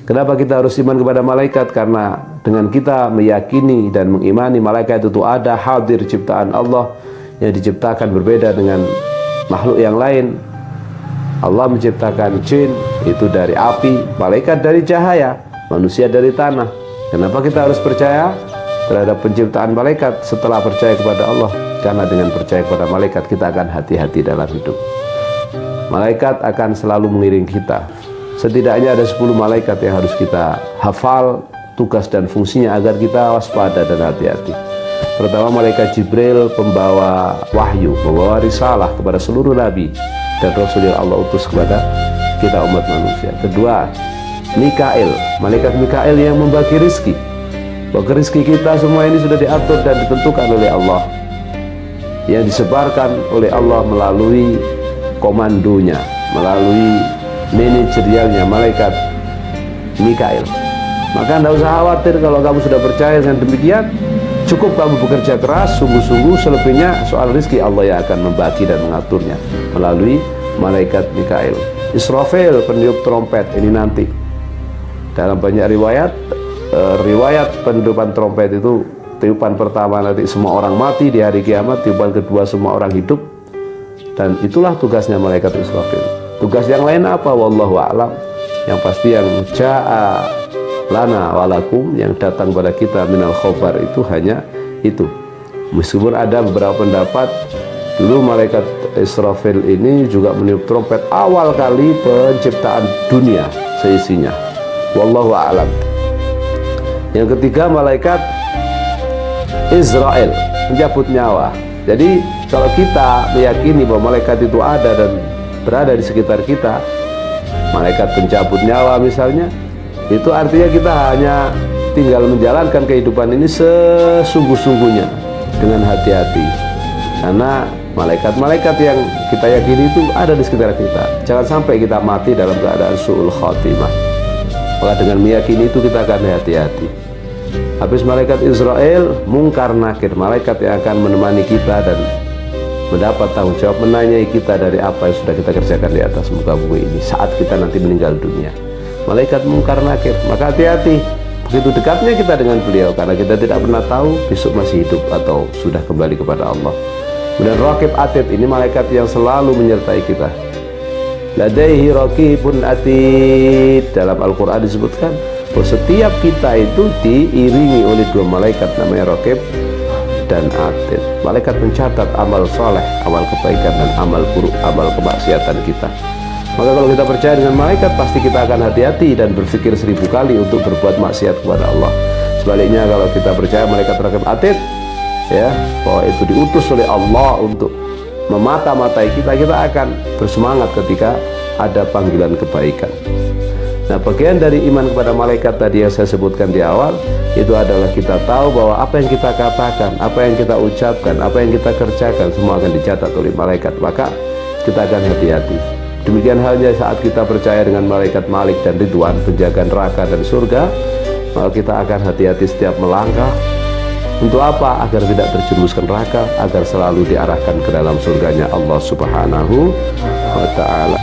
Kenapa kita harus iman kepada malaikat? Karena dengan kita meyakini dan mengimani malaikat itu ada, hadir ciptaan Allah yang diciptakan berbeda dengan makhluk yang lain. Allah menciptakan jin itu dari api, malaikat dari cahaya, manusia dari tanah. Kenapa kita harus percaya terhadap penciptaan malaikat setelah percaya kepada Allah? Karena dengan percaya kepada malaikat kita akan hati-hati dalam hidup. Malaikat akan selalu mengiring kita. Setidaknya ada 10 malaikat yang harus kita hafal tugas dan fungsinya agar kita waspada dan hati-hati. Pertama, malaikat Jibril, pembawa wahyu, membawa risalah kepada seluruh nabi dan rasul yang Allah utus kepada kita umat manusia. Kedua, Mikail, malaikat Mikail yang membagi rizki. Bahwa rizki kita semua ini sudah diatur dan ditentukan oleh Allah, yang disebarkan oleh Allah melalui komandonya, melalui manajerialnya malaikat Mikail. Maka tidak usah khawatir kalau kamu sudah percaya dengan demikian. Cukup kamu bekerja keras sungguh-sungguh, selebihnya soal rizki Allah yang akan membagi dan mengaturnya melalui malaikat Mikail. Israfil, peniup trompet, ini nanti dalam banyak riwayat peniupan trompet itu, tiupan pertama nanti semua orang mati di hari kiamat, tiupan kedua semua orang hidup, dan itulah tugasnya malaikat Israfil. Tugas yang lain apa? Wallahu a'lam. Yang pasti yang ja'a lana walakum, yang datang pada kita minal khobar, itu hanya itu. Meskipun ada beberapa pendapat dulu malaikat Israfil ini juga meniup trompet awal kali penciptaan dunia seisinya. Wallahu a'lam. Yang ketiga, malaikat Israel, pencabut nyawa. Jadi kalau kita meyakini bahwa malaikat itu ada dan berada di sekitar kita, malaikat pencabut nyawa misalnya, itu artinya kita hanya tinggal menjalankan kehidupan ini sesungguh-sungguhnya dengan hati-hati. Karena malaikat-malaikat yang kita yakini itu ada di sekitar kita. Jangan sampai kita mati dalam keadaan su'ul khatimah. Maka dengan meyakini itu kita akan hati-hati. Habis malaikat Israel, mungkar nakir, malaikat yang akan menemani kita dan mendapat tanggung jawab menanyai kita dari apa yang sudah kita kerjakan di atas muka bumi ini saat kita nanti meninggal dunia. Malaikat mungkar nakir. Maka hati-hati, begitu dekatnya kita dengan beliau, karena kita tidak pernah tahu besok masih hidup atau sudah kembali kepada Allah. Kemudian Raqib Atid, ini malaikat yang selalu menyertai kita. Ladaihi raqibun atid, dalam Al-Quran disebutkan bahwa setiap kita itu diiringi oleh 2 malaikat namanya Raqib dan Atid. Malaikat mencatat amal soleh, amal kebaikan, dan amal buruk, amal kemaksiatan kita. Maka kalau kita percaya dengan malaikat, pasti kita akan hati-hati dan berpikir 1000 kali untuk berbuat maksiat kepada Allah. Sebaliknya kalau kita percaya malaikat Raqib Atid, ya, bahwa itu diutus oleh Allah untuk memata-matai kita, kita akan bersemangat ketika ada panggilan kebaikan. Nah, bagian dari iman kepada malaikat tadi yang saya sebutkan di awal, itu adalah kita tahu bahwa apa yang kita katakan, apa yang kita ucapkan, apa yang kita kerjakan, semua akan dicatat oleh malaikat. Maka kita akan hati-hati. Demikian halnya saat kita percaya dengan malaikat Malik dan Ridwan, penjaga neraka dan surga, maka kita akan hati-hati setiap melangkah. Untuk apa? Agar tidak terjerumus ke neraka, agar selalu diarahkan ke dalam surganya Allah Subhanahu wa ta'ala.